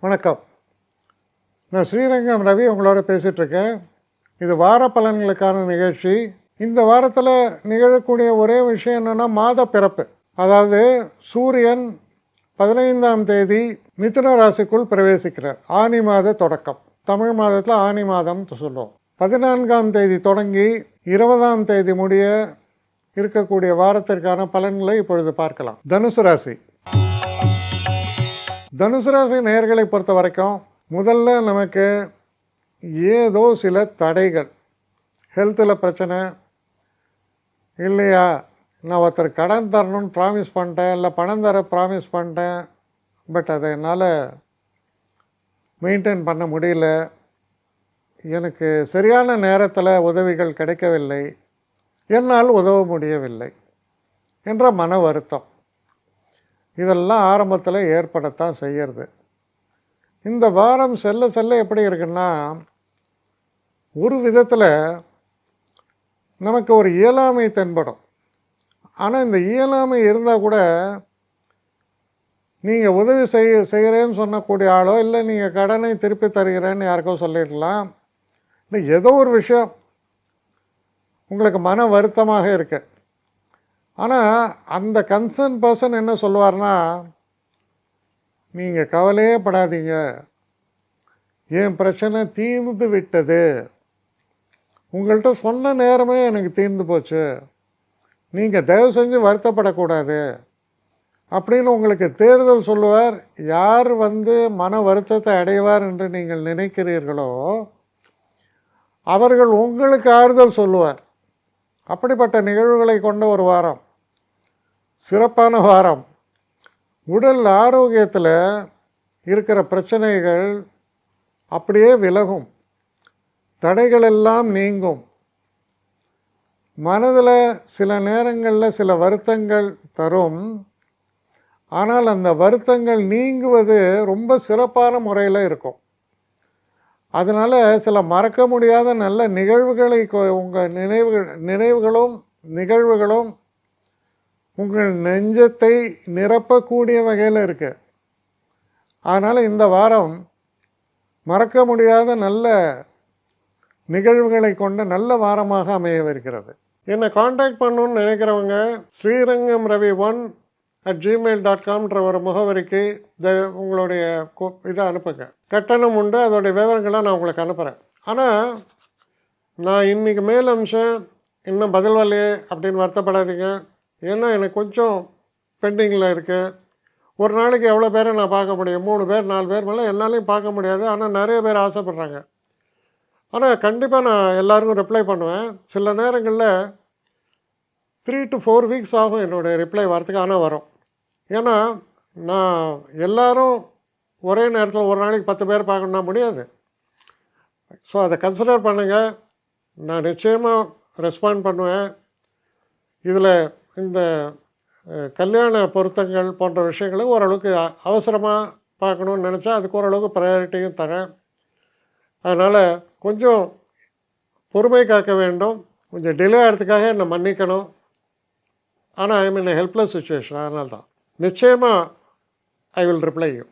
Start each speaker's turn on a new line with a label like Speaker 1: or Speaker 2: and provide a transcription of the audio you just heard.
Speaker 1: வணக்கம். நான் ஸ்ரீரங்கம் ரவி உங்களோட பேசிகிட்ருக்கேன். இது வார பலன்களுக்கான நிகழ்ச்சி. இந்த வாரத்தில் நிகழக்கூடிய ஒரே விஷயம் என்னென்னா மாத பிறப்பு. அதாவது சூரியன் 15ஆம் தேதி மிதுன ராசிக்குள் பிரவேசிக்கிறார். ஆனி மாத தொடக்கம். தமிழ் மாதத்தில் ஆனி மாதம் சொல்லுவோம். 14ஆம் தேதி தொடங்கி 20ஆம் தேதி முடிய இருக்கக்கூடிய வாரத்திற்கான பலன்களை இப்பொழுது பார்க்கலாம். தனுசு ராசி. தனுசு ராசி நேயர்களை பொறுத்த வரைக்கும் முதல்ல நமக்கு ஏதோ சில தடைகள், ஹெல்த்தில் பிரச்சனை இல்லையா, நான் ஒருத்தர் கடன் தரணும்னு ப்ராமிஸ் பண்ணிட்டேன், இல்லை பணம் தர ப்ராமிஸ் பண்ணிட்டேன், பட் அதை என்னால் மெயின்டைன் பண்ண முடியல, எனக்கு சரியான நேரத்தில் உதவிகள் கிடைக்கவில்லை, என்னால் உதவ முடியவில்லை என்ற மன வருத்தம், இதெல்லாம் ஆரம்பத்தில் ஏற்படத்தான் செய்கிறது. இந்த வாரம் செல்ல செல்ல எப்படி இருக்குன்னா, ஒரு விதத்தில் நமக்கு ஒரு இயலாமை தென்படும். ஆனால் இந்த இயலாமை இருந்தால் கூட நீங்கள் உதவி செய்கிறேன்னு சொன்னக்கூடிய ஆளோ, இல்லை நீங்கள் கடனை திருப்பி தருகிறேன்னு யாருக்கோ சொல்லிடலாம், இல்லை ஏதோ ஒரு விஷயம் உங்களுக்கு மன வருத்தமாக இருக்குது. ஆனால் அந்த கன்சர்ன் பர்சன் என்ன சொல்லுவார்னா, நீங்கள் கவலையே படாதீங்க, என் பிரச்சனை தீர்ந்து விட்டது, உங்கள்கிட்ட சொன்ன நேரமே எனக்கு தீர்ந்து போச்சு, நீங்கள் தயவு செஞ்சு வருத்தப்படக்கூடாது அப்படின்னு உங்களுக்கு தேர்தல் சொல்லுவார். யார் மன வருத்தத்தை அடைவார் என்று நீங்கள் நினைக்கிறீர்களோ அவர்கள் உங்களுக்கு ஆறுதல் சொல்லுவார். அப்படிப்பட்ட நிகழ்வுகளை கொண்ட ஒரு வாரம், சிறப்பான வாரம். உடல் ஆரோக்கியத்தில் இருக்கிற பிரச்சனைகள் அப்படியே விலகும், தடைகள் எல்லாம் நீங்கும். மனதில் சில நேரங்களில் சில வருத்தங்கள் தரும், ஆனால் அந்த வருத்தங்கள் நீங்குவது ரொம்ப சிறப்பான முறையில் இருக்கும். அதனால் சில மறக்க முடியாத நல்ல நிகழ்வுகளை உங்கள் நிகழ்வுகளும் உங்கள் நெஞ்சத்தை நிரப்பக்கூடிய வகையில் இருக்குது. அதனால் இந்த வாரம் மறக்க முடியாத நல்ல நிகழ்வுகளை கொண்ட நல்ல வாரமாக அமையவிருக்கிறது. என்னை காண்டாக்ட் பண்ணணுன்னு நினைக்கிறவங்க ஸ்ரீரங்கம் ரவி 1@gmail.com ஒரு முகவரிக்கு உங்களுடைய இதை அனுப்புங்க. கட்டணம் உண்டு, அதோடைய விவரங்களை நான் உங்களுக்கு அனுப்புகிறேன். ஆனால் நான் இன்றைக்கி மேல் அம்சம் இன்னும் பதில் வரலையே அப்படின்னு வருத்தப்படாதீங்க. ஏன்னா எனக்கு கொஞ்சம் பெண்டிங்கில் இருக்குது. ஒரு நாளைக்கு எவ்வளோ பேரை நான் பார்க்க முடியும்? 3 பேர் 4 பேர் மேலே என்னாலையும் பார்க்க முடியாது. ஆனால் நிறைய பேர் ஆசைப்பட்றாங்க. ஆனால் கண்டிப்பாக நான் எல்லாருக்கும் ரிப்ளை பண்ணுவேன். சில நேரங்களில் 3 to 4 வீக்ஸ் ஆகும் என்னுடைய ரிப்ளை வரத்துக்கு. ஆனால் வரும். ஏன்னா நான் எல்லோரும் ஒரே நேரத்தில் ஒரு நாளைக்கு 10 பேர் பார்க்கணுன்னா முடியாது. ஸோ அதை கன்சிடர் பண்ணுங்கள். நான் நிச்சயமாக ரெஸ்பாண்ட் பண்ணுவேன். இதில் இந்த கல்யாண பொருத்தங்கள் போன்ற விஷயங்களை ஓரளவுக்கு அவசரமாக பார்க்கணுன்னு நினச்சா அதுக்கு ஓரளவுக்கு ப்ரையாரிட்டியும் தரேன். அதனால் கொஞ்சம் பொறுமை காக்க வேண்டும். கொஞ்சம் டிலே ஆகிறதுக்காக என்னை மன்னிக்கணும். ஆனால் ஐ மீன் ஹெல்ப்லெஸ் சுச்சுவேஷன். அதனால தான் நிச்சயமாக ஐ வில் ரிப்ளை யூ.